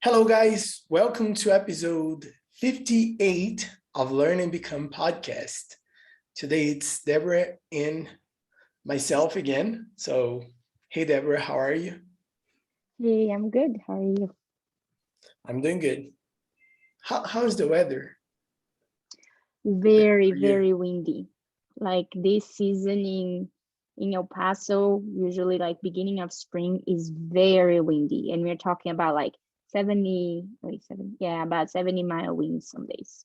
Hello, guys. Welcome to episode 58 of Learn and Become podcast. Today it's Deborah and myself again. So, hey, Deborah, how are you? Hey, I'm good. How are you? I'm doing good. How's the weather Very, for you? very windy. Like this season in El Paso, usually like beginning of spring is very windy. And we're talking about like 70-mile winds some days.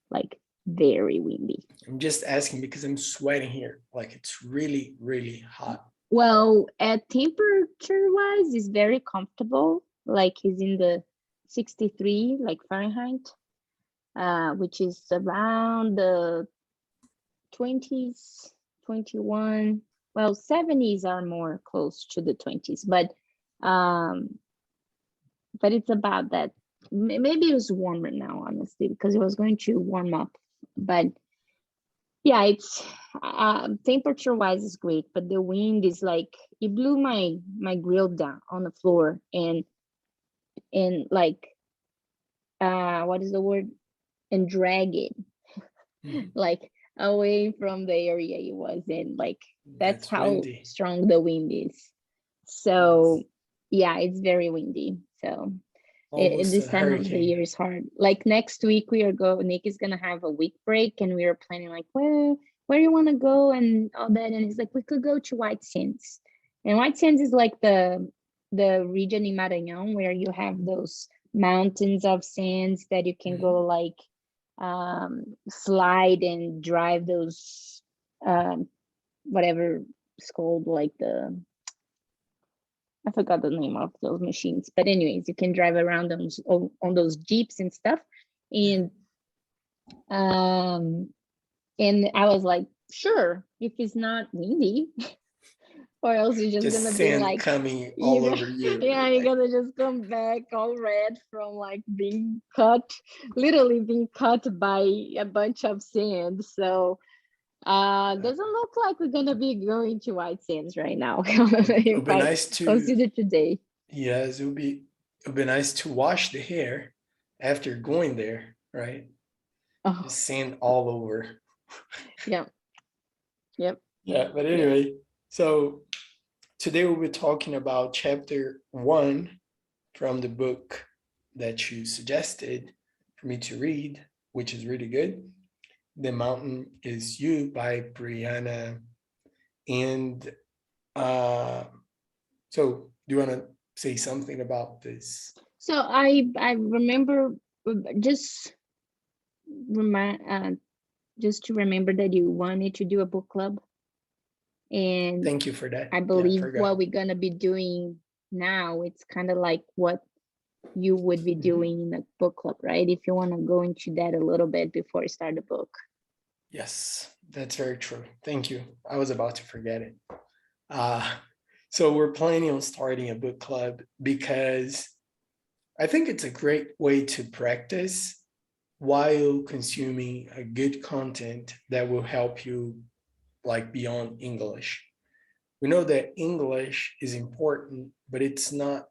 Like very windy. I'm just asking because I'm sweating here. Like it's really, really hot. Well, at temperature wise, it's very comfortable. Like he's in the 63 like Fahrenheit, which is around the 20s, 21. Well, 70s are more close to the 20s, um but it's about that. Maybe it was warmer now, honestly, because it was going to warm up. But yeah, it's temperature wise is great, but the wind is like it blew my grill down on the floor and like what is the word, and drag it Mhm. like away from the area it was in. Like that's That's how windy. strong the wind is. So Yes. yeah, it's very windy. So Almost a this time of the hurricane. year is hard. Like next week Nick is gonna have a week break, and we are planning like where you want to go and all that. And he's like, we could go to White Sands. And White Sands is like the region in Maranhão where you have those mountains of sands that you can go Mhm. like slide and drive those whatever it's called, like the, I forgot the name of those machines, but anyways, you can drive around on those jeeps and stuff. Mhm. And um and I was like, sure, if it's not windy, or else you're just Just gonna be sand like, coming all you got, over you. yeah, you're gonna just come back all red from like being cut, literally being cut by a bunch of sand. So doesn't look like we're gonna be going to White Sands right now. It If would be I nice to, consider today. yes, it would be nice to wash the hair after going there, right? Oh, Just sand all over. yeah, yep, Yeah, but yep. anyway, so today we'll be talking about chapter one from the book that you suggested for me to read, which is really good. The Mountain is You by Brianna. And uh, so, do you want to say something about this? So I remember, just remind just to remember that you wanted to do a book club, and Thank you for that. I Yeah, I believe what forgot. we're gonna be doing now, it's kind of like what you would be Mhm. doing in a book club, right? If you want to go into that a little bit before you start the book. Yes, that's very true. Thank you. I was about to forget it. Uh, so we're planning on starting a book club because I think it's a great way to practice while consuming a good content that will help you like beyond English. We know that English is important, but it's not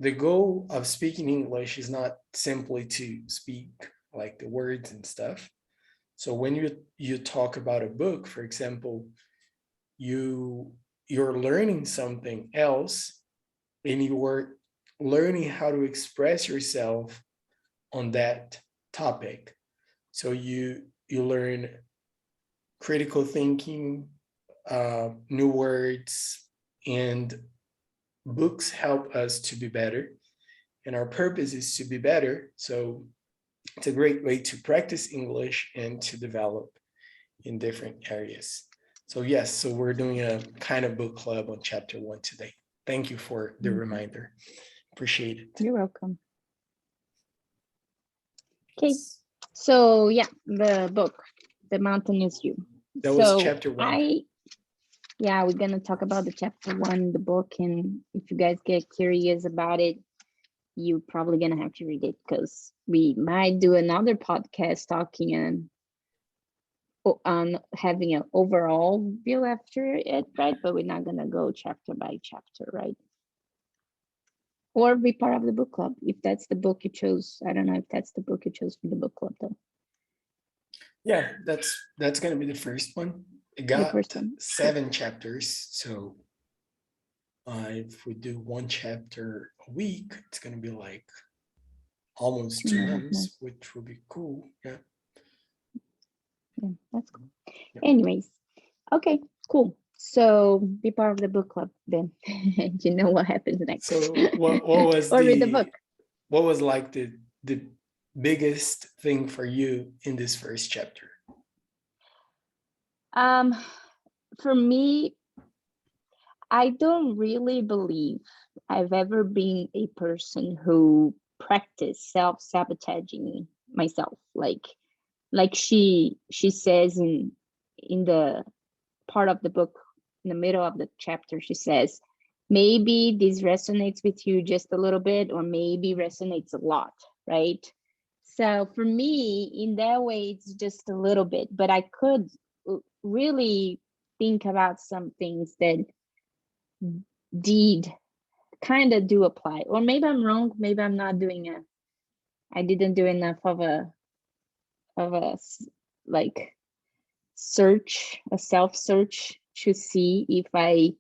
the goal of speaking English is not simply to speak like the words and stuff. So when you talk about a book, for example, you you're learning something else and you are learning how to express yourself on that topic. So you learn critical thinking, new words, and books help us to be better. And our purpose is to be better. So it's a great way to practice English and to develop in different areas. So yes, so we're doing a kind of book club on chapter one today. Thank you for the Mhm. reminder. Appreciate it. You're welcome. Okay, Yes. so yeah, the book, The Mountain is You. That was So chapter one. yeah, we're gonna talk about the chapter one, the book, and if you guys get curious about it, you probably gonna have to read it, because we might do another podcast talking on having an overall view after it, right? But we're not gonna go chapter by chapter, right? Or be part of the book club if that's the book you chose. I don't know if that's the book you chose for the book club though. Yeah, that's gonna be the first one. It The got first one. 7 chapters, so if we do one chapter a week, it's gonna be like almost 2 2 and a half months, months. which will be cool. Yeah. Yeah, that's cool. Yeah. Anyways, okay, cool. So be part of the book club then. You know what happens next. So what was Or read the book. what was like the biggest thing for you in this first chapter? For me, I don't really believe I've ever been a person who practiced self-sabotaging myself. Like she says in the part of the book, in the middle of the chapter, she says, maybe this resonates with you just a little bit, or maybe resonates a lot, right? So for me, in that way, it's just a little bit, but I could really think about some things that did kind of do apply. Or maybe I'm wrong, maybe I'm not I didn't do enough of a like search, a self search to see if I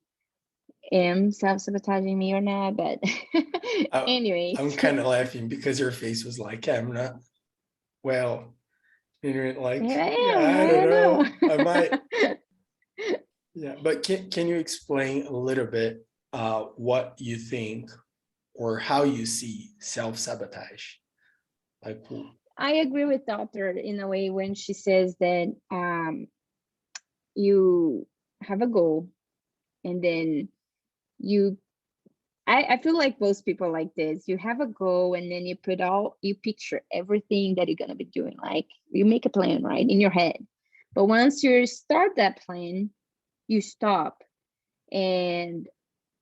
am self-sabotaging me or not, but anyways. I'm kind of laughing because your face was like, yeah, I'm not. Well, and you're like, Yeah, I yeah, am, I I don't don't know. know. I might. Yeah, but can you explain a little bit what you think or how you see self-sabotage? Like, I agree with the author in a way when she says that you have a goal, and then you I feel like most people like this. You have a goal, and then you picture everything that you're gonna be doing. Like you make a plan, right, in your head. But once you start that plan, you stop. And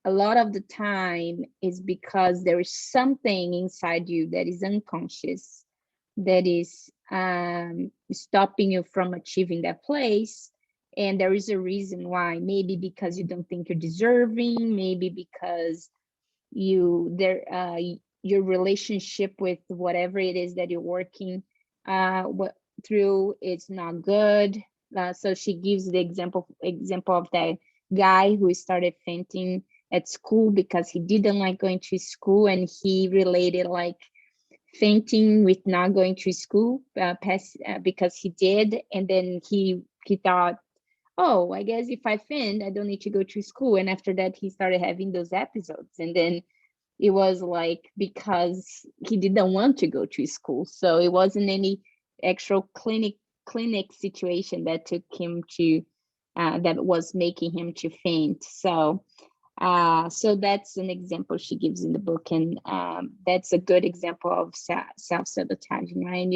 a lot of the time is because there is something inside you that is unconscious, that is stopping you from achieving that place. And there is a reason why. Maybe because you don't think you're deserving, maybe because your relationship with whatever it is that you're working what through, it's not good. So she gives the example of that guy who started fainting at school because he didn't like going to school, and he related like fainting with not going to school because he did. And then he thought, oh, I guess if I faint, I don't need to go to school. And after that, he started having those episodes. And then it was like because he didn't want to go to school. So it wasn't any actual clinic situation that took him to that was making him to faint. So that's an example she gives in the book, and that's a good example of self-sabotaging, right?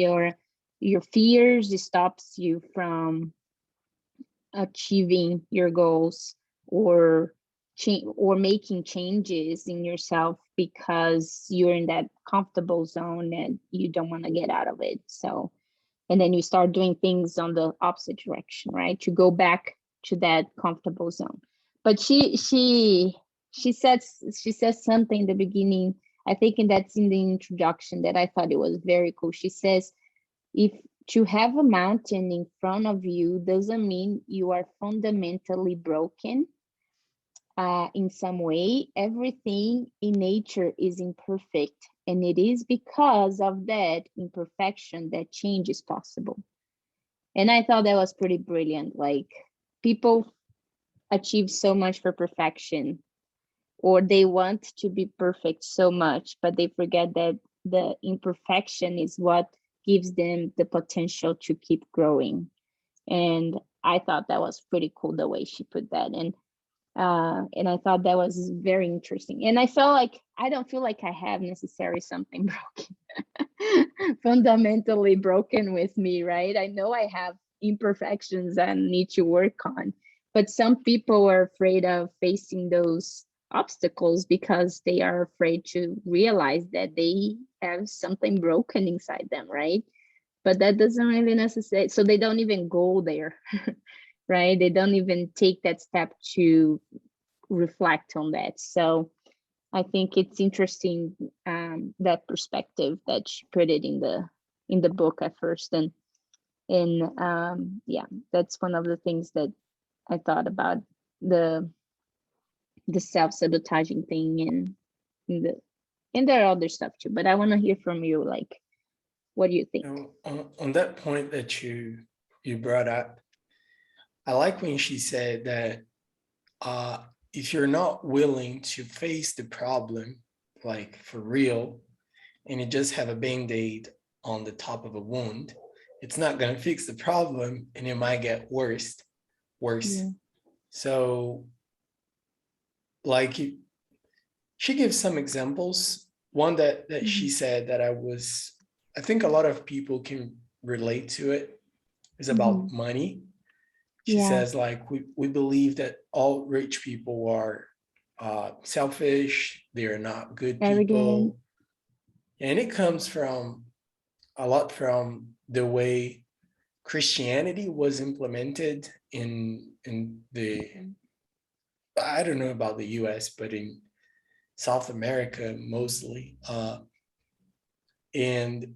Your fears, it stops you from achieving your goals, or or making changes in yourself because you're in that comfortable zone and you don't want to get out of it. So, and then you start doing things on the opposite direction, right, to go back to that comfortable zone. But she says something in the beginning, I think, and that's in the introduction, that I thought it was very cool. She says, if to have a mountain in front of you doesn't mean you are fundamentally broken in some way. Everything in nature is imperfect, and it is because of that imperfection that change is possible. And I thought that was pretty brilliant. Like, people achieve so much for perfection, or they want to be perfect so much, but they forget that the imperfection is what gives them the potential to keep growing. And I thought that was pretty cool the way she put that. And I thought that was very interesting. And I felt like I don't feel like I have necessarily something broken, fundamentally broken with me, right? I know I have imperfections I need to work on, but some people are afraid of facing those obstacles because they are afraid to realize that they have something broken inside them, right? But that doesn't really necessarily, so they don't even go there, right? They don't even take that step to reflect on that. So I think it's interesting, that perspective that she put it in the book at first, and yeah, that's one of the things that I thought about, the self-sabotaging thing, and there are other stuff too. But I want to hear from you, like, what do you think? On that point that you brought up, I like when she said that if you're not willing to face the problem, like for real, and you just have a band-aid on the top of a wound, it's not going to fix the problem, and it might get worse. Yeah. So, like, she gives some examples. One that she said that I think a lot of people can relate to it, is about money. She Yeah. says, like, we believe that all rich people are selfish, they're not good people. Arrogant. And it comes from a lot from the way Christianity was implemented in the, I don't know about the US, but in South America mostly. And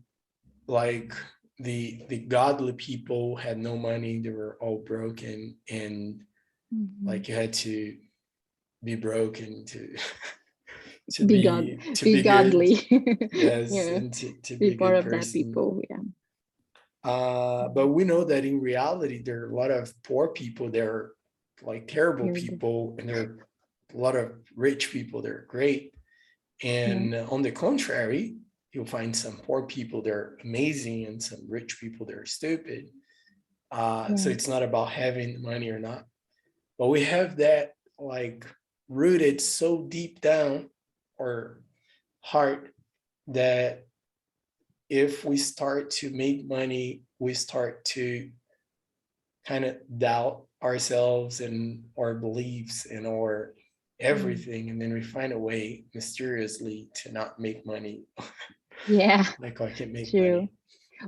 like the godly people had no money, they were all broken, and like you had to be broken to Be be godly. good. Yes, Yeah. and to Be be a part good of that person. people. Yeah. But we know that in reality, there are a lot of poor people, they're like terrible people, and there are a lot of rich people, they're great. And on the contrary, you'll find some poor people, they're amazing, and some rich people, they're stupid. So it's not about having money or not. But we have that like rooted so deep down our heart that if we start to make money, we start to kind of doubt ourselves and our beliefs and our everything. And then we find a way mysteriously to not make money. Yeah. Like, I can make True. money.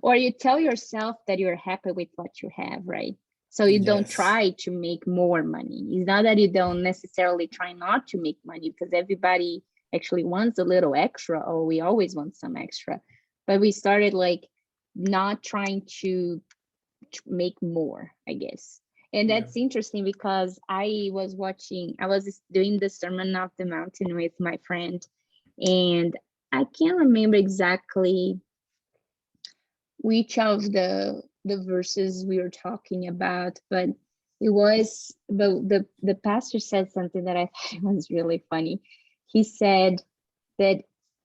Or you tell yourself that you're happy with what you have, right? So you don't Yes. try to make more money. It's not that you don't necessarily try not to make money, because everybody actually wants a little extra, or we always want some extra. But we started like not trying to make more, I guess. And that's interesting, because I was doing the Sermon of the Mountain with my friend, and I can't remember exactly which of the verses we were talking about, but the pastor said something that I thought was really funny. He said that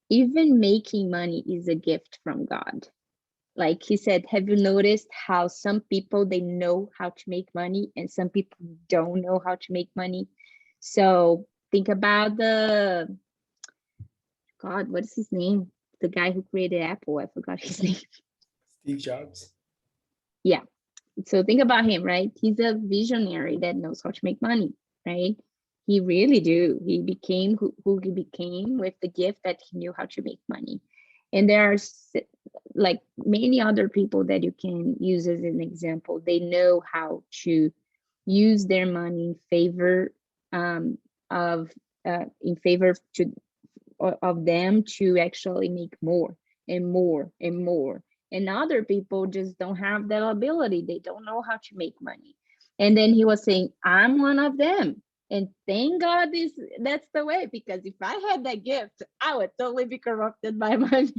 even making money is a gift from God. Like he said, have you noticed how some people, they know how to make money, and some people don't know how to make money? So think about what's his name? The guy who created Apple, I forgot his name. Steve Jobs. Yeah. So think about him, right? He's a visionary that knows how to make money, right? He really do. He became who he became with the gift that he knew how to make money. And there are like many other people that you can use as an example. They know how to use their money in favor of them to actually make more and more and more. And other people just don't have that ability. They don't know how to make money. And then he was saying, I'm one of them. And thank God that's the way, because if I had that gift, I would totally be corrupted by money.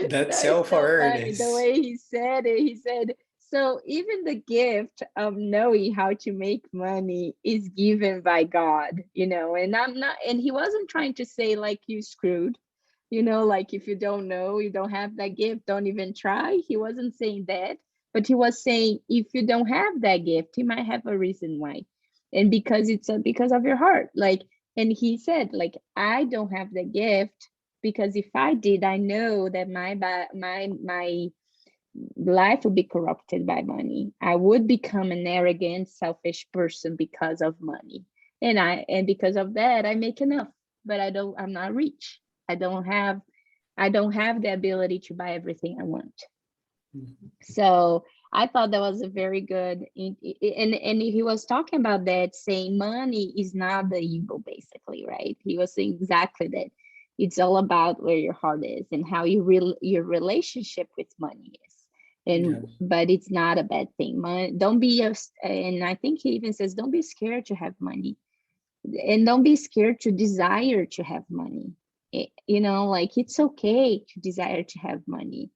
That's so self-awareness. the way he said it, he said, so even the gift of knowing how to make money is given by God, and he wasn't trying to say like you screwed, like if you don't know, you don't have that gift, don't even try. He wasn't saying that, but he was saying if you don't have that gift, you might have a reason why. And because it's because of your heart. Like, and he said, like, I don't have the gift because if I did, I know that my life would be corrupted by money. I would become an arrogant, selfish person because of money. And because of that, I make enough, but I'm not rich. I don't have the ability to buy everything I want. So I thought that was a very good, and he was talking about that, saying money is not the evil, basically, right? He was saying exactly that. It's all about where your heart is and how your relationship with money is. Yeah. But it's not a bad thing. Money, don't be and I think he even says, don't be scared to have money, and don't be scared to desire to have money. Like, it's okay to desire to have money,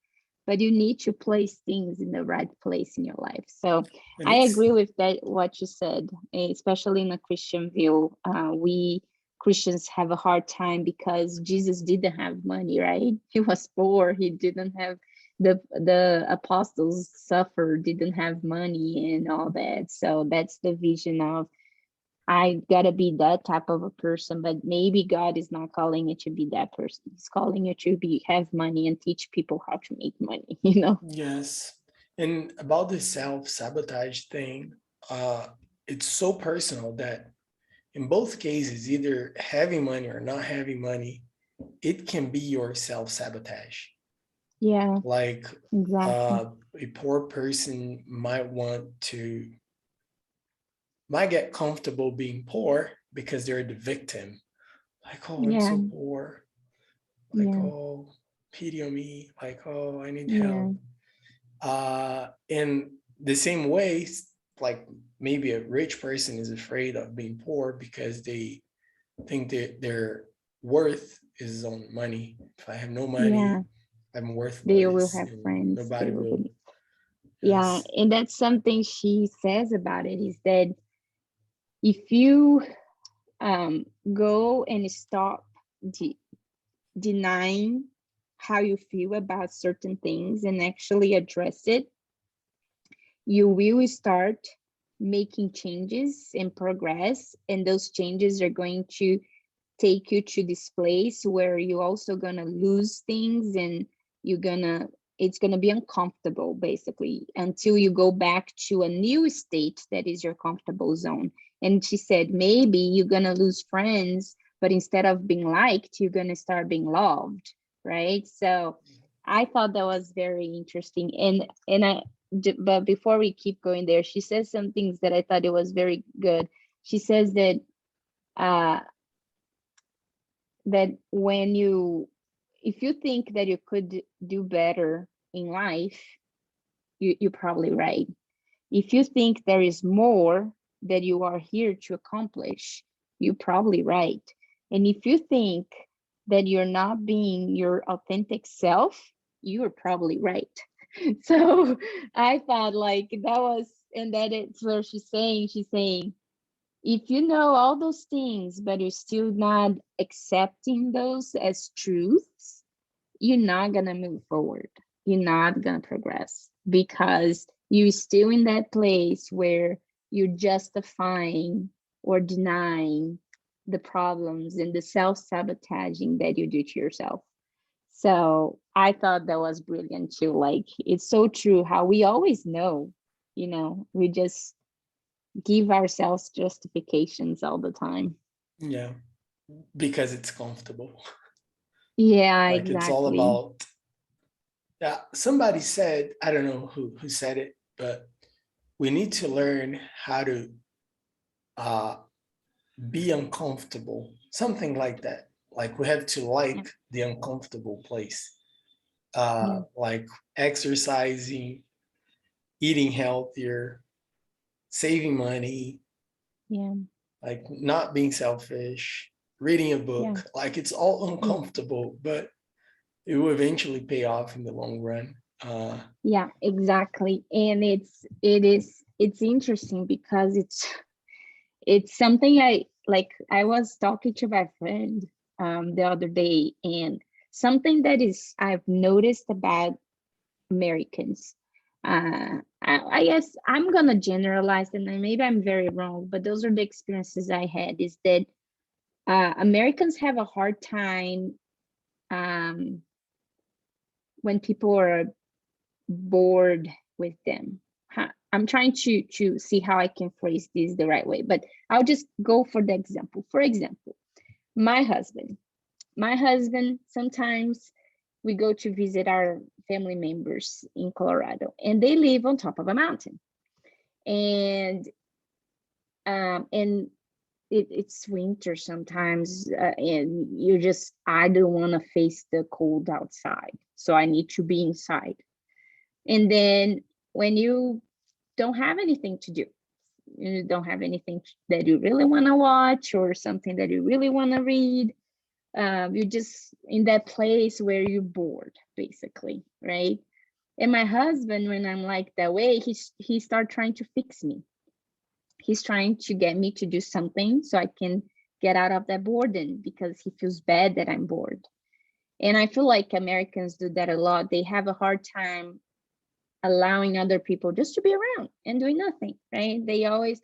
but you need to place things in the right place in your life. So And I it's, agree with that, what you said, especially in a Christian view. We Christians have a hard time because Jesus didn't have money, right? He was poor. He didn't have, the apostles suffered, didn't have money and all that. So that's the vision of, I gotta be that type of a person, but maybe God is not calling you to be that person. He's calling you to have money and teach people how to make money, yes. And about the self-sabotage thing, it's so personal that in both cases, either having money or not having money, it can be your self-sabotage. Yeah, Like exactly. a poor person might get comfortable being poor because they're the victim. Like, oh, I'm Yeah, so poor. Like, yeah, oh, pity on me. Like, oh, I need yeah, help. In the same way, like maybe a rich person is afraid of being poor because they think that their worth is on money. If I have no yeah. money, I'm They will worthless have and friends. They nobody will will. be, yeah. Yes. And that's something she says about it, is that if you go and stop de denying how you feel about certain things and actually address it, you will start making changes and progress, and those changes are going to take you to this place where you're also gonna lose things, and you're gonna it's gonna be uncomfortable, basically, until you go back to a new state that is your comfortable zone. And she said maybe you're gonna lose friends, but instead of being liked, you're gonna start being loved, right? So I thought that was very interesting. But before we keep going there, she says some things that I thought it was very good. She says that uh when if you think that you could do better in life, you're probably right. If you think there is more that you are here to accomplish, you're probably right. And if you think that you're not being your authentic self, you are probably right. So I thought, like, that was, and that it's where she's saying, if you know all those things, but you're still not accepting those as truths, you're not going to move forward. You're not going to progress, because you're still in that place where you're justifying or denying the problems and the self-sabotaging that you do to yourself. So I thought that was brilliant too. Like, it's so true how we always know, we just give ourselves justifications all the time. Yeah. Because it's comfortable. Yeah, Like it's all exactly. about, yeah. Somebody said, I don't know who said it, but we need to learn how to uh be uncomfortable. Something like that. Like we have to Yeah, like the uncomfortable place. yeah, Like exercising, eating healthier, saving money, yeah, like not being selfish, reading a yeah, book. Like it's all yeah, uncomfortable, but it will eventually pay off in the long run. yeah, exactly. And it's interesting because it's something I was talking to my friend the other day, and something that is I've noticed about Americans. I guess I'm gonna generalize, and then maybe I'm very wrong, but those are the experiences I had. Is that Americans have a hard time um, when people are bored with them. I'm trying to see how I can phrase this the right way, but I'll just go for the example. For example, my husband. My husband, sometimes we go to visit our family members in Colorado, and they live on top of a mountain. And it's winter sometimes, and I don't want to face the cold outside, so I need to be inside. And then when you don't have anything to do, you don't have anything that you really want to watch or something that you really want to read, you're just in that place where you're bored, basically, right? And my husband, when I'm like that way, he start trying to fix me. He's trying to get me to do something so I can get out of that boredom, because he feels bad that I'm bored. And I feel like Americans do that a lot. They have a hard time allowing other people just to be around and doing nothing, right? They always,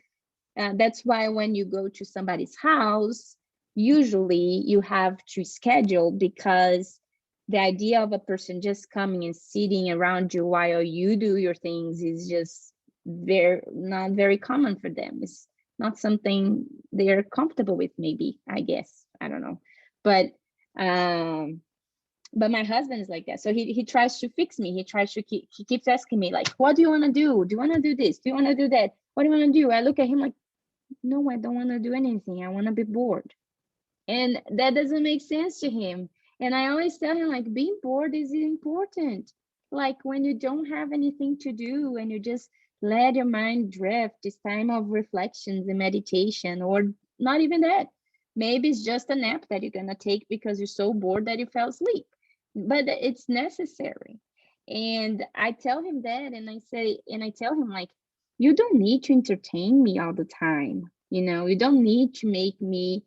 that's why when you go to somebody's house, usually you have to schedule, because the idea of a person just coming and sitting around you while you do your things is just not very common for them. It's not something they're comfortable with, maybe, I guess. I don't know. But my husband is like that. So he tries to fix me. He keeps asking me, like, what do you want to do? Do you want to do this? Do you want to do that? What do you want to do? I look at him like, no, I don't want to do anything. I want to be bored. And that doesn't make sense to him. And I always tell him, like, being bored is important. Like, when you don't have anything to do and you just let your mind drift, it's time of reflections and meditation, or not even that. Maybe it's just a nap that you're going to take because you're so bored that you fell asleep. But it's necessary. And I tell him that, and I tell him, like, you don't need to entertain me all the time. You don't need to make me,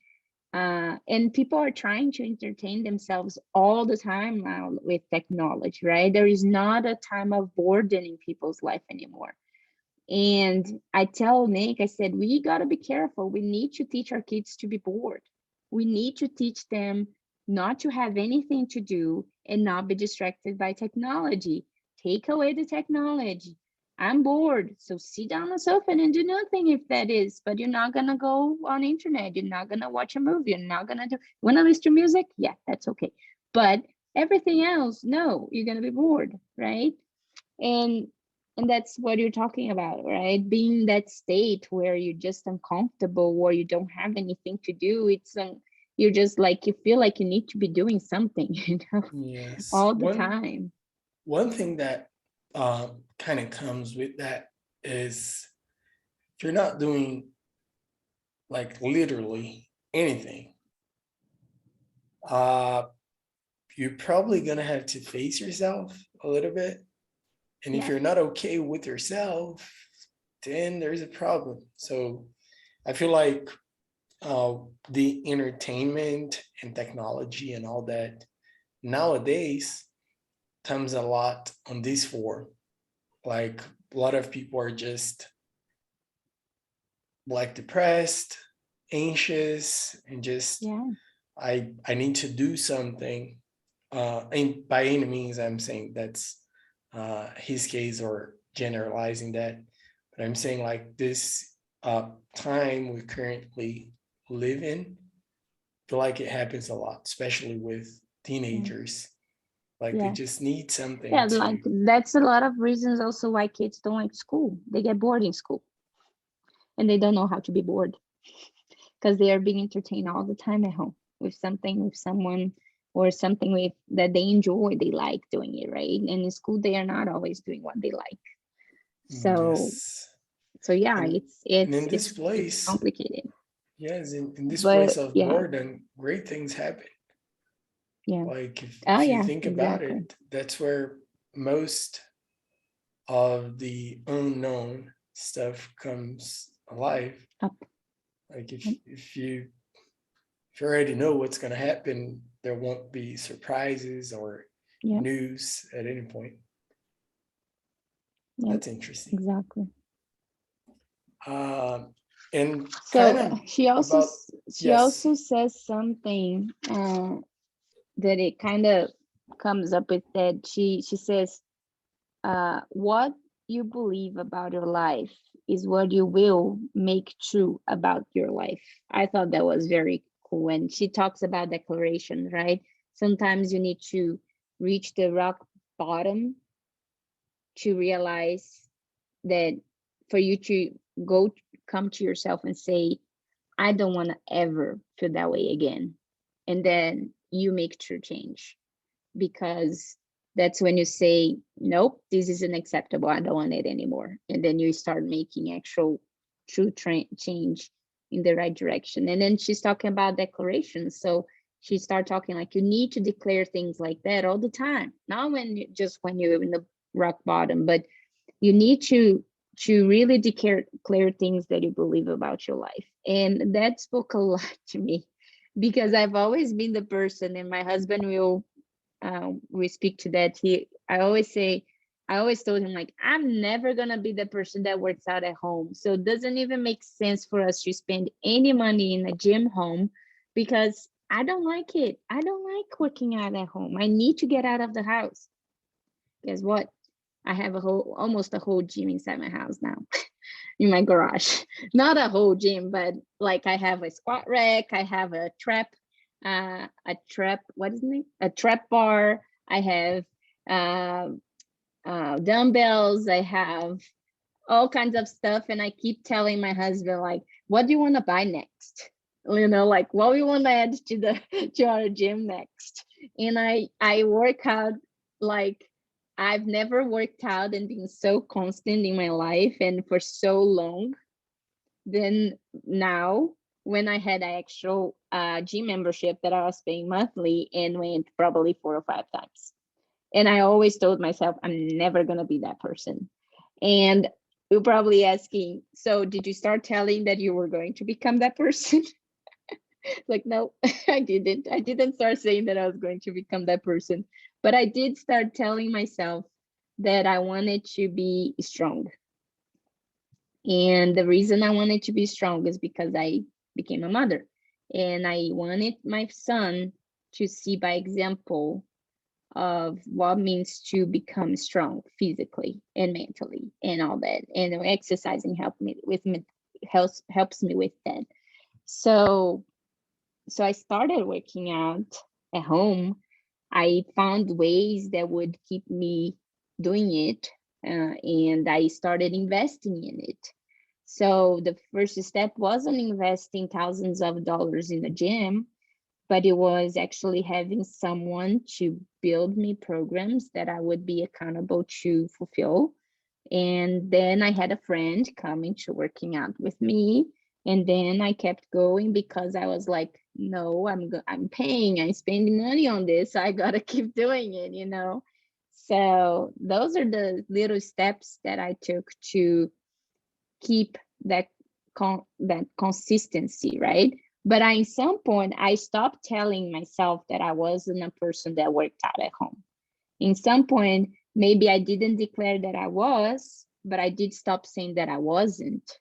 and people are trying to entertain themselves all the time now with technology, right? There is not a time of boredom in people's life anymore. And I tell Nick, I said, we got to be careful. We need to teach our kids to be bored. We need to teach them not to have anything to do and not be distracted by technology. Take away the technology. I'm bored, so sit down on the sofa and do nothing, if that is, but you're not going to go on the internet. You're not going to watch a movie. You're not going to want to listen to music? Yeah, that's okay. But everything else, no, you're going to be bored, right? And that's what you're talking about, right? Being that state where you're just uncomfortable or you don't have anything to do. It's you're just like, you feel like you need to be doing something, Yes. all the time. One thing that kind of comes with that is, if you're not doing, like, literally anything, you're probably gonna have to face yourself a little bit. And if Yeah. you're not okay with yourself, then there's a problem. So I feel like the entertainment and technology and all that nowadays comes a lot on this form. Like, a lot of people are just, like, depressed, anxious, and just, Yeah. I need to do something. And by any means, I'm saying that's his case, or generalizing that. But I'm saying, like, this time we currently live in, I feel like it happens a lot, especially with teenagers. Like, they Yeah. just need something Yeah, to. like, that's a lot of reasons also why kids don't like school. They get bored in school and they don't know how to be bored, because they are being entertained all the time at home with something, with someone, or something with that they enjoy, they like doing it, right? And in school they are not always doing what they like. So Yes. yeah, And in this it's place, complicated. yes, in this place But of yeah. boredom, great things happen. Yeah. Like, Oh if you yeah, think about exactly. it, that's where most of the unknown stuff comes alive. Up. Like, if you already know what's going to happen, there won't be surprises or Yeah. news at any point. Yeah. That's interesting. Exactly. And So kind of she also about, yes. says something that it kind of comes up with, that she says, what you believe about your life is what you will make true about your life. I thought that was very cool. When she talks about declaration, right? Sometimes you need to reach the rock bottom to realize that for you to come to yourself and say, I don't want to ever feel that way again. And then you make true change, because that's when you say, nope, this isn't acceptable. I don't want it anymore. And then you start making actual true change in the right direction. And then she's talking about declarations. So she started talking like, you need to declare things like that all the time. Not just when you're in the rock bottom, but you need to really declare things that you believe about your life. And that spoke a lot to me, because I've always been the person, and my husband will we speak to that. I always told him, like, I'm never gonna be the person that works out at home. So it doesn't even make sense for us to spend any money in a gym home, because I don't like it. I don't like working out at home. I need to get out of the house. Guess what? I have almost a whole gym inside my house now, in my garage. Not a whole gym, but like I have a squat rack, I have a trap, what is it? A trap bar. I have dumbbells. I have all kinds of stuff, and I keep telling my husband, like, what do you want to buy next? You know, like, what we want to add to our gym next. And I work out like I've never worked out and been so constant in my life and for so long. Then now, when I had an actual gym membership that I was paying monthly and went probably 4 or 5 times. And I always told myself, I'm never going to be that person. And you're probably asking, so did you start telling that you were going to become that person? Like, no, I didn't. I didn't start saying that I was going to become that person. But I did start telling myself that I wanted to be strong. And the reason I wanted to be strong is because I became a mother. And I wanted my son to see by example of what means to become strong physically and mentally and all that. And exercising helps me with that. So I started working out at home. I found ways that would keep me doing it, and I started investing in it. So the first step wasn't investing thousands of dollars in a gym, but it was actually having someone to build me programs that I would be accountable to fulfill. And then I had a friend coming to working out with me. And then I kept going because I was like, no, I'm paying, I'm spending money on this. So I got to keep doing it, you know? So those are the little steps that I took to keep that consistency, right? But at some point, I stopped telling myself that I wasn't a person that worked out at home. In some point, maybe I didn't declare that I was, but I did stop saying that I wasn't.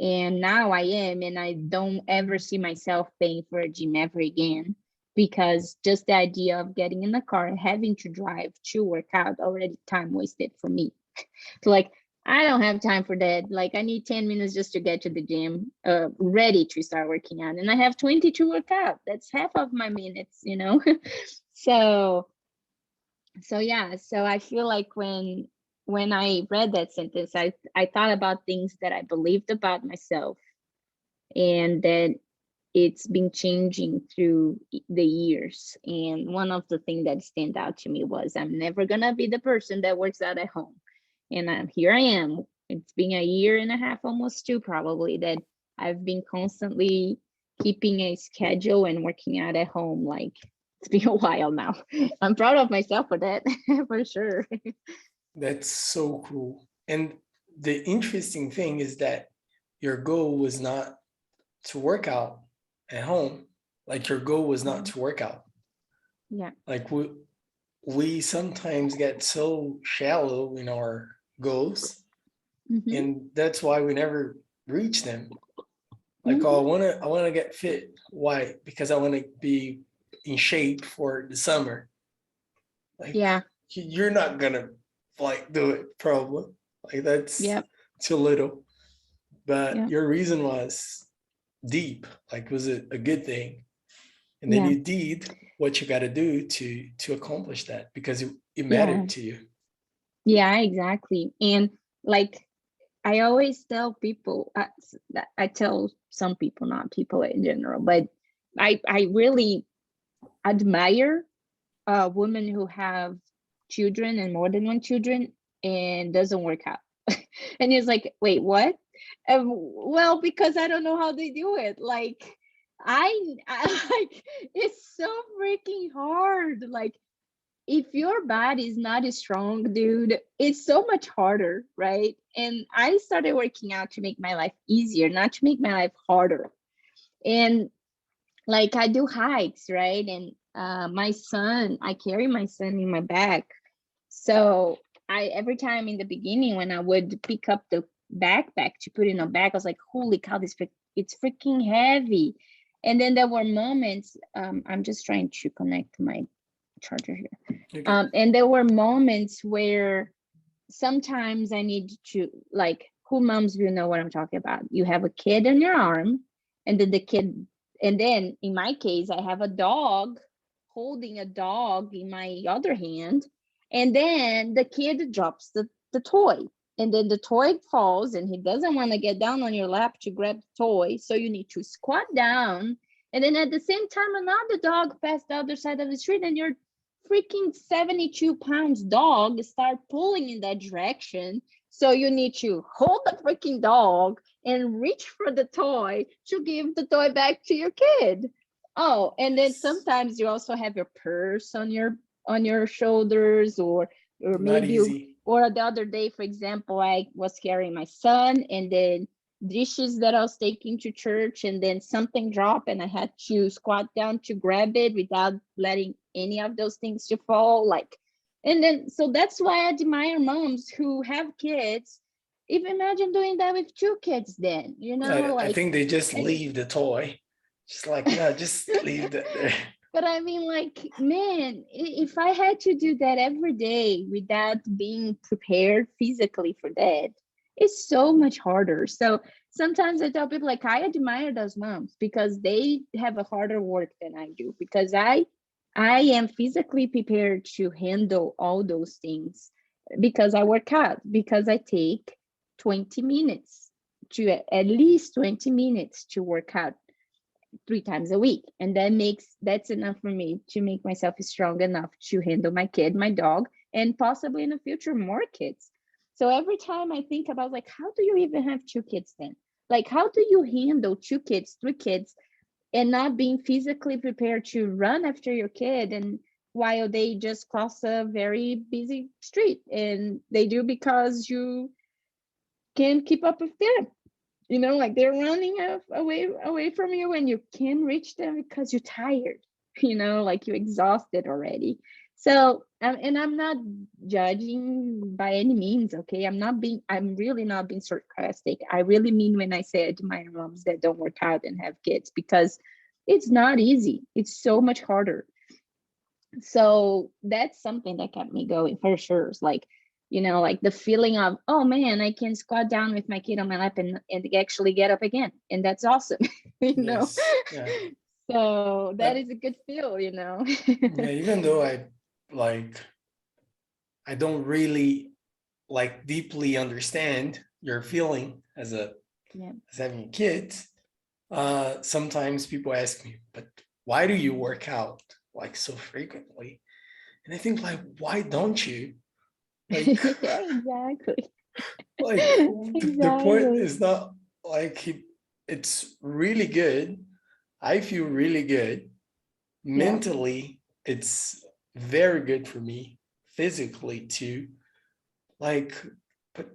And now I am, and I don't ever see myself paying for a gym ever again, because just the idea of getting in the car and having to drive to work out already time wasted for me. So like, I don't have time for that. Like, I need 10 minutes just to get to the gym, ready to start working out. And I have 20 to work out. That's half of my minutes, you know? So yeah, so I feel like when I read that sentence, I thought about things that I believed about myself, and that it's been changing through the years. And one of the things that stand out to me was, I'm never gonna be the person that works out at home. And here I am. It's been a year and a half, almost 2 probably, that I've been constantly keeping a schedule and working out at home. Like, it's been a while now. I'm proud of myself for that, for sure. That's so cool. And the interesting thing is that your goal was not to work out at home. Like, your goal was not to work out. Yeah. Like, we sometimes get so shallow in our goals, Mm-hmm. and that's why we never reach them. Like, Mm-hmm. oh, I wanna get fit. Why? Because I want to be in shape for the summer. Like, Yeah. you're not gonna like do it probably. Like, that's Yep. too little. But Yeah. your reason was deep. Like, was it a good thing? And then Yeah. you did what you got to do to accomplish that, because it Yeah. mattered to you. Yeah, exactly. And like I always tell people, I tell some people, not people in general, but I really admire women who have children and more than one children and doesn't work out. And it's like, wait, what? Well, because I don't know how they do it. Like I like it's so freaking hard. Like if your body is not strong, dude, it's so much harder, right? And I started working out to make my life easier, not to make my life harder. And like I do hikes, right? And my son, I carry my son in my back. So I every time in the beginning when I would pick up the backpack to put in a bag, I was like, holy cow, it's freaking heavy. And then there were moments, I'm just trying to connect my charger here. Okay. And there were moments where sometimes I need to, like, who moms will know what I'm talking about. You have a kid on your arm, and then the kid, and then in my case, I have a dog holding a dog in my other hand, and then the kid drops the toy, and then the toy falls, and he doesn't want to get down on your lap to grab the toy, so you need to squat down. And then at the same time, another dog passed the other side of the street, and you're freaking 72 pounds dog start pulling in that direction. So you need to hold the freaking dog and reach for the toy to give the toy back to your kid. Oh, and then Yes. sometimes you also have your purse on your shoulders, or Not maybe you, easy. or the other day, for example, I was carrying my son, and then dishes that I was taking to church, and then something dropped and I had to squat down to grab it without letting any of those things to fall. Like, and then so that's why I admire moms who have kids. If imagine doing that with two kids, then I like, think they just and leave the toy. Just like, no, just leave that there. but I mean, like, man, if I had to do that every day without being prepared physically for that, it's so much harder. So sometimes I tell people, like, I admire those moms because they have a harder work than I do, because I am physically prepared to handle all those things because I work out, because I take 20 minutes to at least 20 minutes to work out 3 times a week, and that's enough for me to make myself strong enough to handle my kid, my dog, and possibly in the future more kids. So every time I think about, like, how do you even have two kids then? Like, how do you handle two kids, three kids, and not being physically prepared to run after your kid, and while they just cross a very busy street, and they do because you can't keep up with them, like they're running away from you, and you can't reach them because you're tired, like you're exhausted already. So and I'm not judging by any means, okay? I'm really not being sarcastic. I really mean when I say I admire moms that don't work out and have kids, because it's not easy. It's so much harder. So that's something that kept me going for sure. It's like, like the feeling of, oh man, I can squat down with my kid on my lap and actually get up again. And that's awesome, you know? Yes. Yeah. So that But is a good feel, yeah, even though like I don't really like deeply understand your feeling Yeah. as having kids, sometimes people ask me, but why do you work out like so frequently? And I think like, why don't you? Like, Yeah, exactly. like the point Exactly. is not like it's really good. I feel really good Yeah. mentally. It's very good for me physically too. Like, but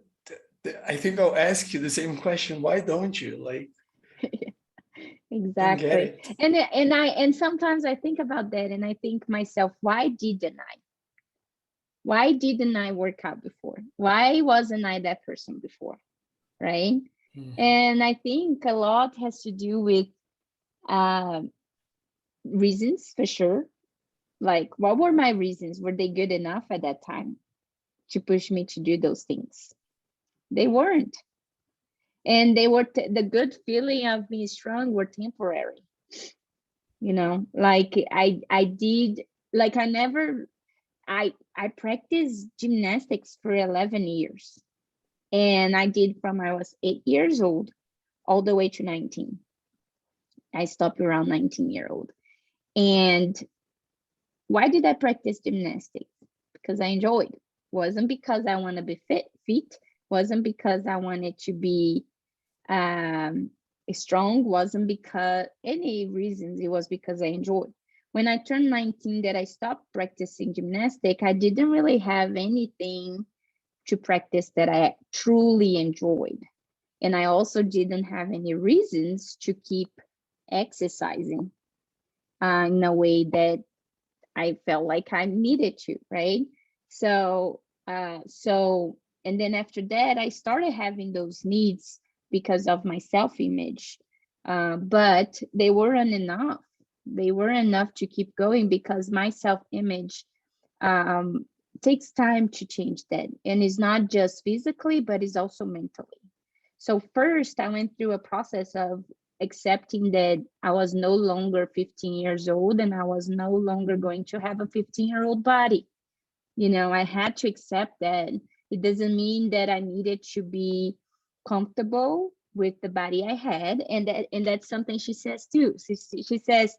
I think I'll ask you the same question. Why don't you? Like, don't get Exactly. it. And sometimes I think about that and I think myself, why didn't I work out before? Why wasn't I that person before? Right. Mhm. And I think a lot has to do with uh, reasons, for sure. Like, what were my reasons? Were they good enough at that time to push me to do those things? They weren't. And they were the good feeling of being strong were temporary. Like I did, like I practiced gymnastics for 11 years, and I did from I was 8 years old all the way to 19. I stopped around 19-year-old. And why did I practice gymnastics? Because I enjoyed. Wasn't because I want to be fit. Wasn't because I wanted to be strong. Wasn't because any reasons. It was because I enjoyed. When I turned 19, that I stopped practicing gymnastics, I didn't really have anything to practice that I truly enjoyed. And I also didn't have any reasons to keep exercising in a way that I felt like I needed to, right? So, and then after that, I started having those needs because of my self-image, but they weren't enough. They weren't enough to keep going because my self-image takes time to change that. And it's not just physically, but it's also mentally. So first, I went through a process of accepting that I was no longer 15 years old and I was no longer going to have a 15-year-old body. I had to accept that. It doesn't mean that I needed to be comfortable with the body I had. And that's something she says too. She says,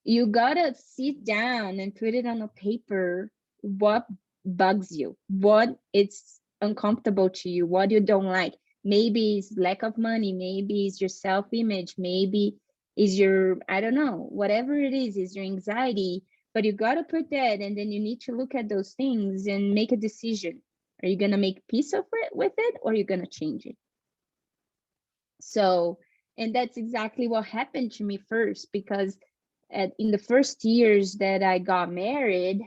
you gotta sit down and put it on a paper, what bugs you, what it's uncomfortable to you, what you don't like. Maybe it's lack of money, maybe it's your self-image, maybe is your, I don't know, whatever it is your anxiety, but you got to put that, and then you need to look at those things and make a decision. Are you going to make peace with it, or are you going to change it? So, and that's exactly what happened to me first, because in the first years that I got married,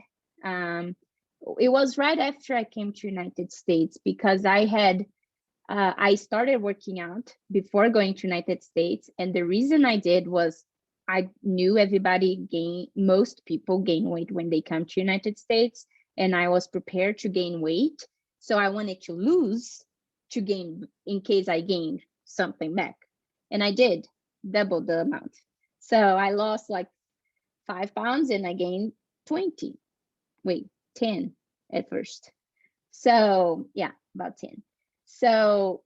it was right after I came to United States, because I started working out before going to United States. And the reason I did was I knew most people gain weight when they come to United States. And I was prepared to gain weight. So I wanted to lose to gain in case I gained something back. And I did double the amount. So I lost like 5 pounds and I gained 10 at first. So yeah, about 10. So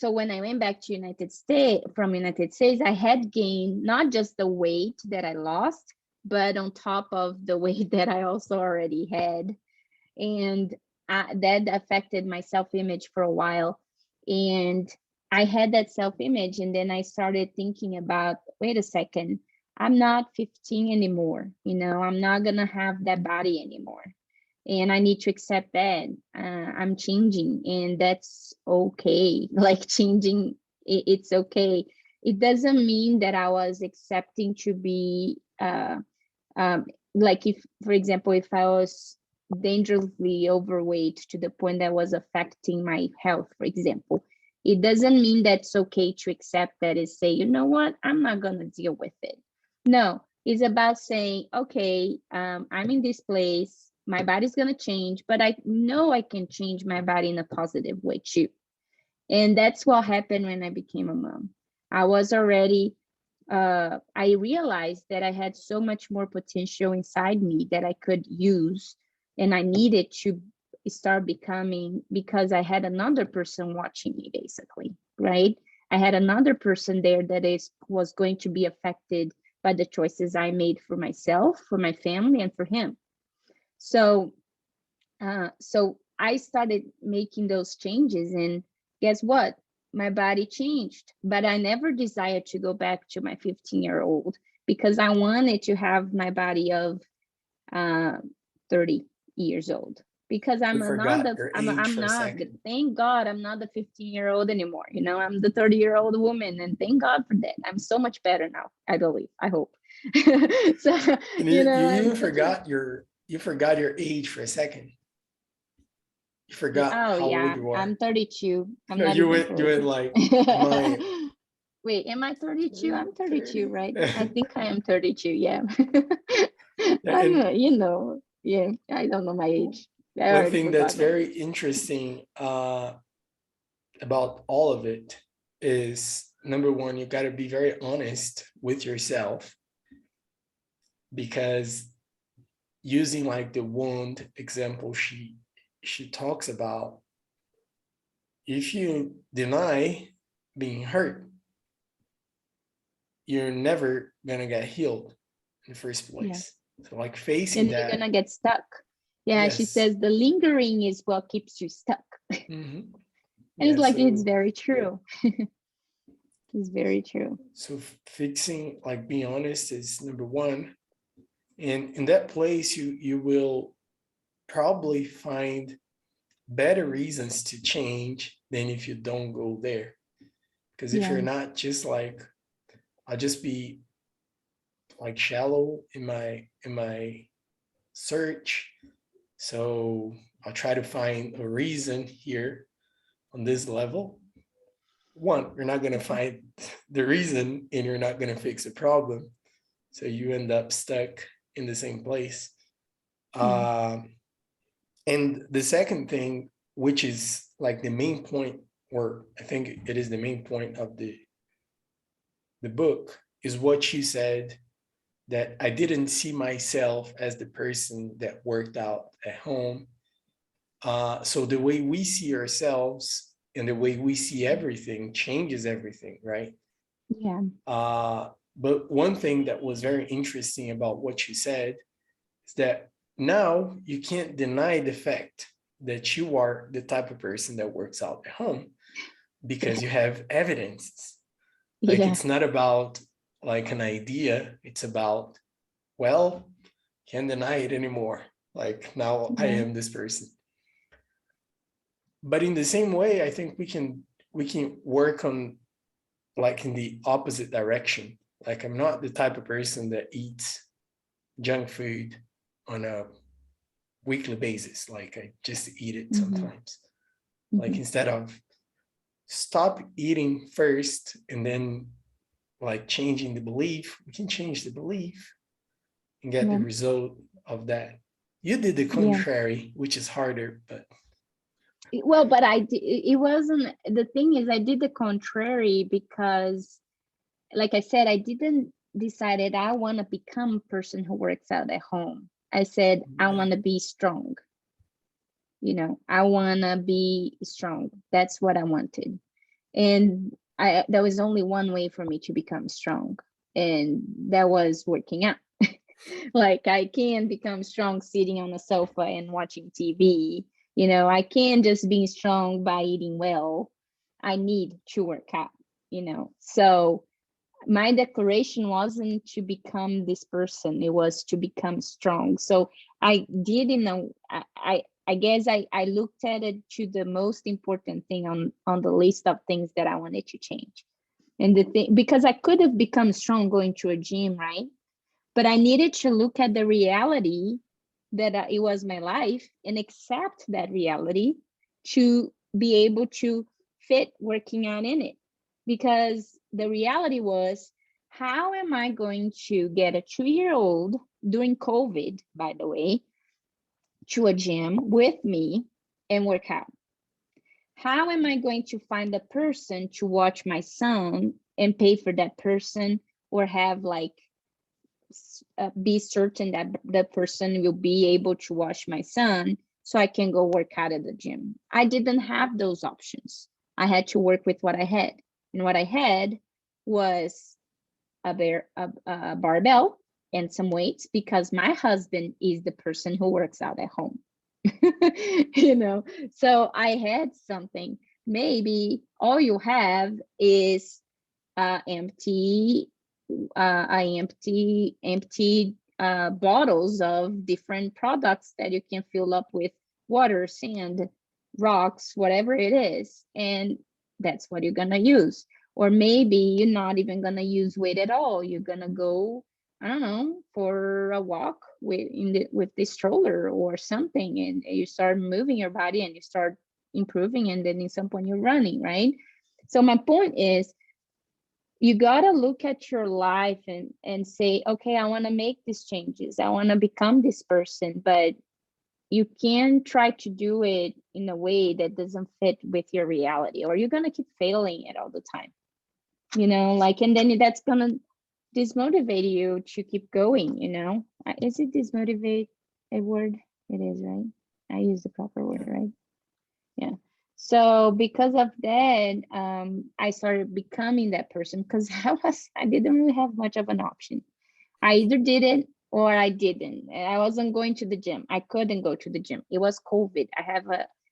when I went back to United States, I had gained not just the weight that I lost, but on top of the weight that I also already had. And that affected my self-image for a while. And I had that self-image, and then I started thinking about, wait a second, I'm not 15 anymore. I'm not going to have that body anymore. And I need to accept that I'm changing, and that's okay. Like changing, it's okay. It doesn't mean that I was accepting to be like, if, for example, if I was dangerously overweight to the point that was affecting my health, for example, it doesn't mean that's okay to accept that and say, you know what, I'm not going to deal with it. No, it's about saying, okay, I'm in this place. My body's going to change, but I know I can change my body in a positive way too. And that's what happened when I became a mom. I was already, I realized that I had so much more potential inside me that I could use, and I needed to start becoming, because I had another person watching me, basically, right? I had another person there that was going to be affected by the choices I made for myself, for my family, and for him. So I started making those changes, and guess what? My body changed, but I never desired to go back to my 15-year-old, because I wanted to have my body of 30 years old, because I'm not, thank God, I'm not the 15-year-old anymore. I'm the 30-year-old woman, and thank God for that. I'm so much better now, I believe, I hope. So, and you even forgot your age for a second. You forgot how old you are. I'm 32. I'm no, not you even went like, am I? Wait, am I 32? I'm 32, right? I think I am 32. Yeah. Yeah, I don't know my age. One thing that's very interesting about all of it is, number one, you got to be very honest with yourself, because using like the wound example she talks about, if you deny being hurt, you're never gonna get healed in the first Yeah. place. So like facing And you're that, gonna get stuck. Yeah, she yes. says the lingering is what keeps you stuck. Mhm. And Yeah, it's like, it's so very true. It's very true. so fixing, like being honest, is number one. And in that place, you will probably find better reasons to change than if you don't go there. Because if Yeah. you're not just like, I'll just be like shallow in my search. So I'll try to find a reason here on this level. One, you're not going to find the reason and you're not going to fix the problem. So you end up stuck in the same place. Yeah. And the second thing, which is like the main point, or I think it is the main point of the book, is what she said, that I didn't see myself as the person that worked out at home. So the way we see ourselves and the way we see everything changes everything, right? Yeah. But one thing that was very interesting about what you said is that now you can't deny the fact that you are the type of person that works out at home because you have evidence. Like Yeah. it's not about like an idea, it's about, well, can't deny it anymore. Like now I Yeah. am this person. But in the same way, I think we can work on like in the opposite direction. Like I'm not the type of person that eats junk food on a weekly basis. Like I just eat it Mm-hmm. sometimes. Like Mm-hmm. instead of stop eating first and then like changing the belief, we can change the belief and get the Yeah. result of that. You did the Yeah. contrary, which is harder, but Well, but it wasn't, the thing is, I did the contrary because, like I said, I didn't decided I want to become a person who works out at home. I said, I yeah. want to be strong. I want to be strong. That's what I wanted. And there was only one way for me to become strong, and that was working out. Like, I can't become strong sitting on a sofa and watching TV. I can't just be strong by eating well. I need to work out. So my declaration wasn't to become this person, it was to become strong. So I did, I guess I looked at it to the most important thing on the list of things that I wanted to change. And the thing, because I could have become strong going to a gym, right? But I needed to look at the reality that it was my life and accept that reality to be able to fit working out in it. Because the reality was, how am I going to get a 2-year-old during COVID, by the way, to a gym with me and work out? How am I going to find a person to watch my son and pay for that person, or have like be certain that the person will be able to watch my son so I can go work out at the gym? I didn't have those options. I had to work with what I had. And what I had was a barbell and some weights, because my husband is the person who works out at home. So I had something. Maybe all you have is empty bottles of different products that you can fill up with water, sand, rocks, whatever it is, and that's what you're gonna use. Or maybe you're not even gonna use weight at all. You're gonna go, I don't know, for a walk with this stroller or something, and you start moving your body and you start improving, and then at some point you're running, right? So my point is, you got to look at your life and say, okay, I want to make these changes, I want to become this person, but you can't try to do it in a way that doesn't fit with your reality, or you're going to keep failing it all the time, and then that's going to dismotivate you to keep going. Is it dismotivate? a word? It is, right? I use the proper word, right? Yeah. So because of that, I started becoming that person because I didn't really have much of an option. I either did it or I didn't. And I wasn't going to the gym. I couldn't go to the gym. It was COVID.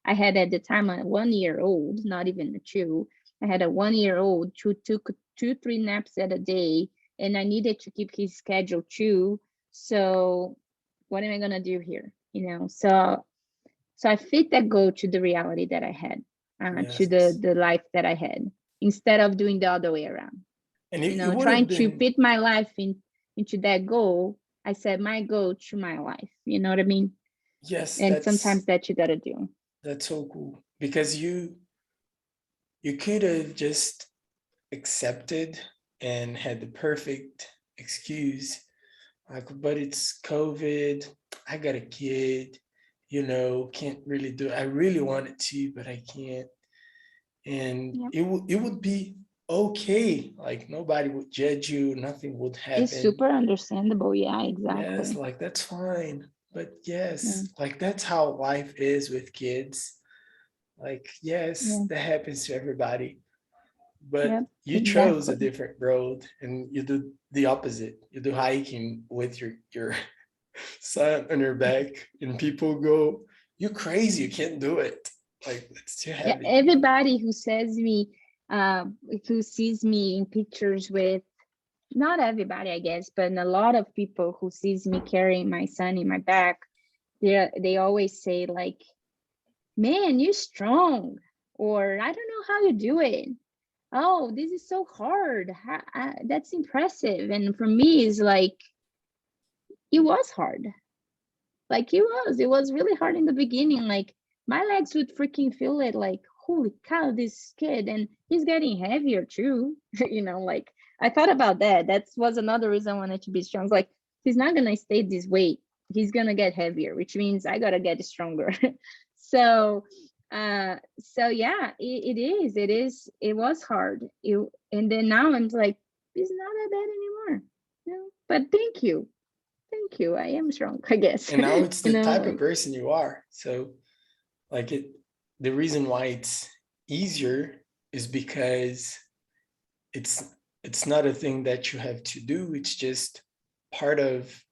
I had at the time a 1 year old, not even a two. I had a 1 year old who took 3 naps at a day, and I needed to keep his schedule too. So what am I gonna do here? So I fit that goal to the reality that I had, to Yes. the life that I had, instead of doing the other way around. And it would have Trying to been, fit my life into that goal. I set my goal to my life. You know what I mean? yes, And sometimes that you gotta do. that's so cool because you could have just accepted and had the perfect excuse, like, but it's COVID, I got a kid, can't really do it. I really wanted to, but I can't. And Yep. it would be okay. Like nobody would judge you, nothing would It's happen. super understandable. Yeah, Yes, exactly. like that's fine. But Yeah. yes, like that's how life is with kids. Like, yes, Yeah. that happens to everybody. But Yep. you chose a Exactly. different road and you do the opposite. You do hiking with your son on your back, and people go, "You crazy, you can't do it. Like it's too Yeah. heavy." Everybody uh, who sees me in pictures with, not everybody, I guess, but a lot of people who sees me carrying my son in my back, they always say like, man, you're strong, or I don't know how you do it. Oh, this is so hard. That's impressive. And for me, it's like, it was hard. Like it was really hard in the beginning. Like my legs would freaking feel it, like, holy cow, this kid, and he's getting heavier too. Like I thought about that. That was another reason I wanted to be strong. It's like, he's not gonna stay this weight. He's gonna get heavier, which means I gotta get stronger. so so yeah, it was hard. And then now I'm like, it's not that bad anymore. But thank you. I am strong, I guess. And now it's the type of Like, person you are. So like the reason why it's easier is because it's it's not a thing that you have to do. It's just part of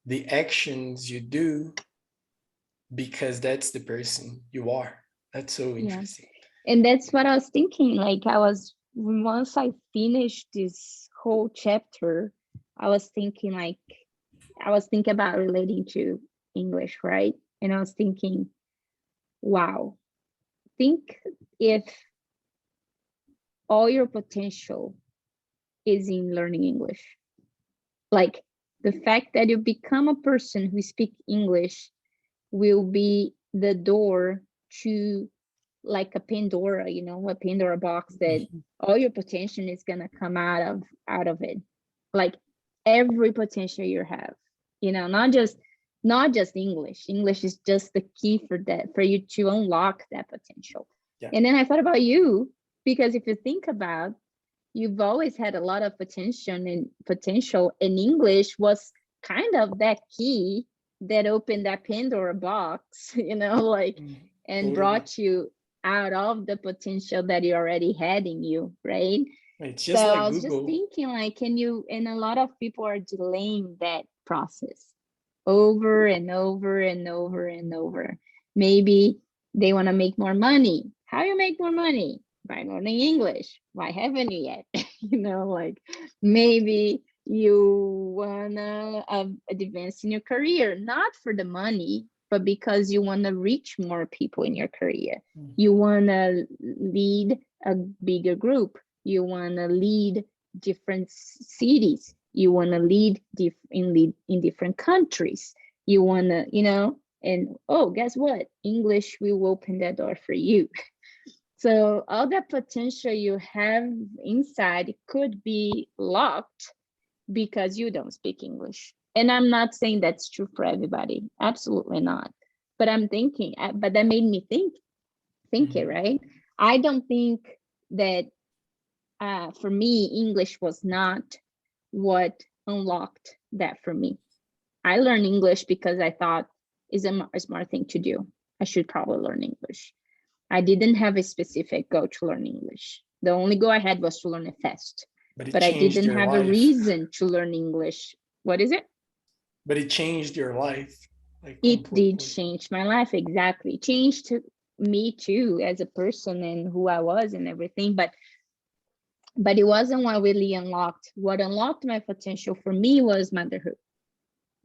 the actions you do because that's the person you are. That's so yeah. interesting. And that's what I was thinking. Like once I finished this whole chapter, I was thinking like, I was thinking about relating to English, right? And I was thinking, wow, think if all your potential is in learning English. Like the fact that you become a person who speaks English will be the door to, like a Pandora, a Pandora box, that Mhm. all your potential is gonna come out of it. Like every potential you have, not just English. English is just the key for that, for you to unlock that potential. Yeah. And then I thought about you, because if you think about, you've always had a lot of potential, and English was kind of that key that opened that Pandora box, like, and Totally. brought you out of the potential that you already had in you, right? It's So just I like was just Google. thinking, like, and a lot of people are delaying that process over and over and over and over. Maybe they want to make more money. How you make more money? By learning English. Why haven't you yet? Like maybe you wanna advance in your career, not for the money, but because you want to reach more people in your career. You want to lead a bigger group. You want to lead different cities. You want to lead in different countries. You want to, and oh, guess what? English will open that door for you. So all that potential you have inside could be locked because you don't speak English. And I'm not saying that's true for everybody. Absolutely not. But I'm thinking, but that made me think it, right? I don't think that for me, English was not what unlocked that for me. I learned English because I thought it's a smart thing to do. I should probably learn English. I didn't have a specific goal to learn English. The only goal I had was to learn it fast. But it But I changed didn't your have a life. reason to learn English. What is it? But it changed your life, like It did completely. change my life, exactly. Changed me too as a person and who I was and everything. But it wasn't what really unlocked. What unlocked my potential for me was motherhood.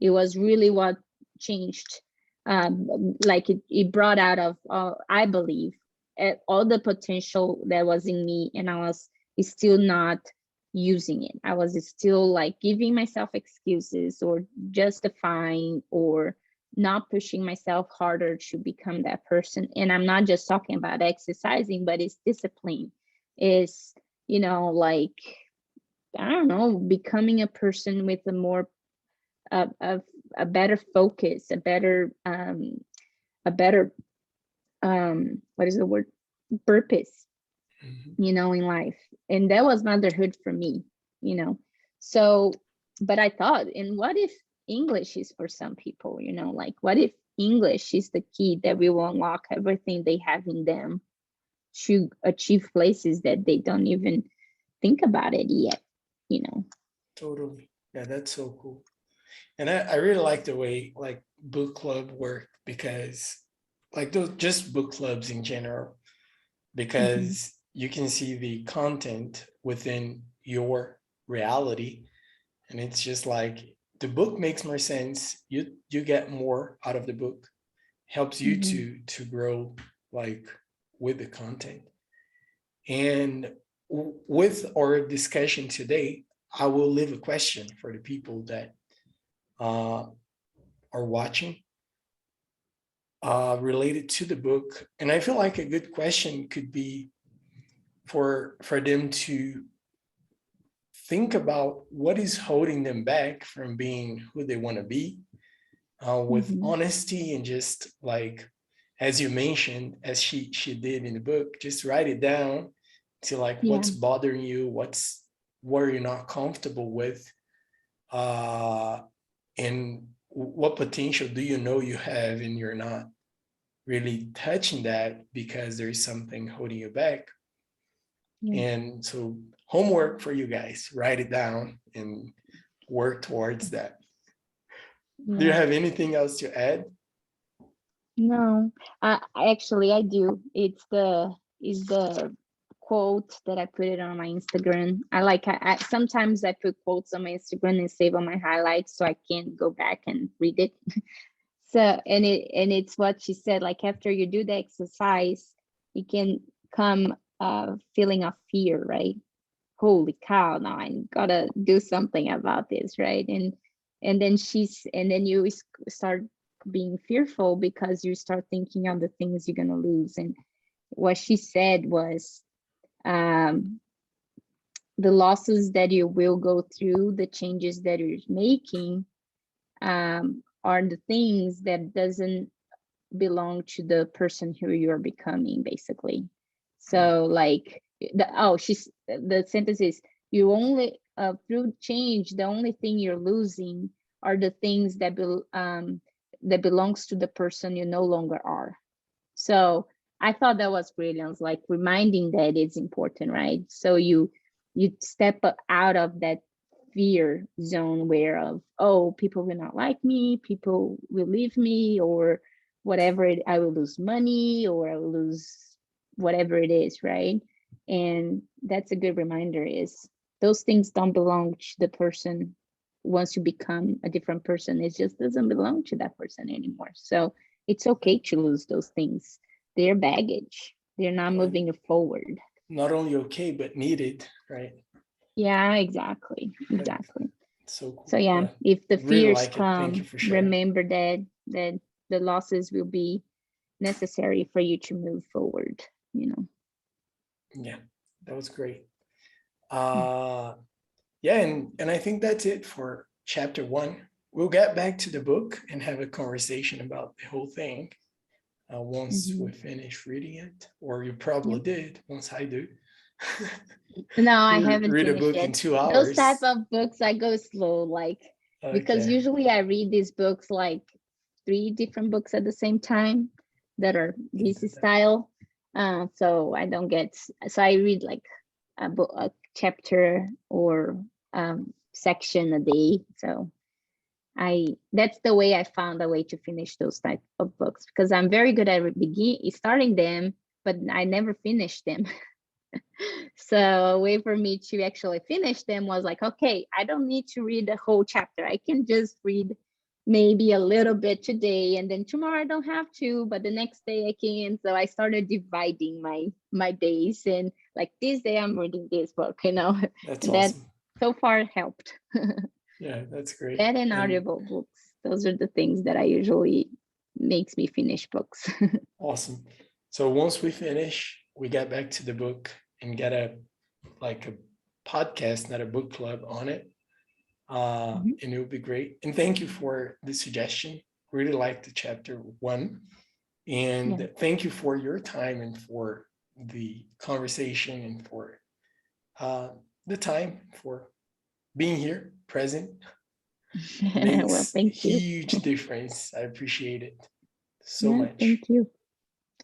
It was really what changed. Like it brought out of, I believe, all the potential that was in me, and I was still not using it. I was still like giving myself excuses or justifying or not pushing myself harder to become that person. And I'm not just talking about exercising, but it's discipline. Is, like, I don't know, becoming a person with a more of a better focus, a better what is the word, purpose, Mhm. in life. And that was motherhood for me. So, but I thought, and what if English is for some people, like what if English is the key that will unlock everything they have in them to achieve places that they don't even think about it yet. Totally. Yeah, that's so cool. And I really like the way like book club work, because like those just book clubs in general, Hmm. because you can see the content within your reality, and it's just like the book makes more sense. You get more out of the book, helps you Hmm. to grow like with the content. And with our discussion today, I will leave a question for the people that uh, are watching, related to the book. And I feel like a good question could be for them to think about what is holding them back from being who they want to be, with Hmm. honesty, and just like, as you mentioned, as she did in the book, just write it down to like Yeah. what's bothering you, what you're not comfortable with, uh, and what potential do you know you have, and you're not really touching that because there is something holding you back. Yeah. And so, homework for you guys, write it down and work towards that. Do you Yeah. have anything else to add? No, actually I do. It's the quote that I put it on my Instagram. I sometimes I put quotes on my Instagram and save on my highlights so I can go back and read it. So, and it's what she said, like after you do the exercise, it can come a feeling of fear, right? Holy cow, now I gotta do something about this, right? And then you start being fearful because you start thinking of the things you're gonna lose. And what she said was, um the losses that you will go through, the changes that you're making, are the things that doesn't belong to the person who you're becoming, basically. So like the sentence is, you only through change, the only thing you're losing are the things that belongs to the person you no longer are. So I thought that was brilliant, like reminding that it's important, right? So you step out of that fear zone where of, oh, people will not like me, people will leave me, or whatever I will lose money, or I will lose whatever it is, right? And that's a good reminder, is those things don't belong to the person. Once you become a different person, it just doesn't belong to that person anymore. So it's okay to lose those things. They're baggage. They're not moving you forward. Not only okay, but needed, right? Yeah, exactly. Right. Exactly. So So cool. yeah, Yeah. if the Really fears like it. Thank you come, for sharing. remember that the losses will be necessary for you to move forward. Yeah, that was great. Yeah. Uh yeah, and I think that's it for chapter one. We'll get back to the book and have a conversation about the whole thing, once we Hmm. finish reading it, or you probably Yep. did once I do. No, I You haven't read a finished book in yet. two Those type hours. of books I go slow, like because Okay. usually I read these books like 3 different books at the same time that are this style. So I don't get, so I read like a book, a chapter or section a day. So that's the way I found a way to finish those type of books, because I'm very good at starting them, but I never finished them. So a way for me to actually finish them was like, okay, I don't need to read the whole chapter. I can just read maybe a little bit today, and then tomorrow I don't have to, but the next day I can. So I started dividing my days, and like this day I'm reading this book, That's and that awesome. so far helped. Yeah, that's great. That and audible books. Those are the things that I usually makes me finish books. Awesome. So once we finish, we get back to the book and get a podcast, not a book club on it. Mhm. And it would be great. And thank you for the suggestion. Really liked the chapter 1. And Yeah. thank you for your time and for the conversation and for the time for being here, present. Well, Makes thank you. huge difference. I appreciate it so Yeah, much. thank you.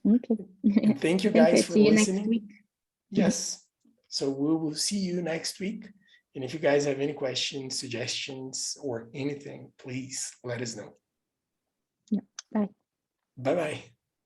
Okay. And thank you Thank guys you. for See you next listening. week. Yes. So we will see you next week. And if you guys have any questions, suggestions, or anything, please let us know. Yeah. Bye. Bye bye.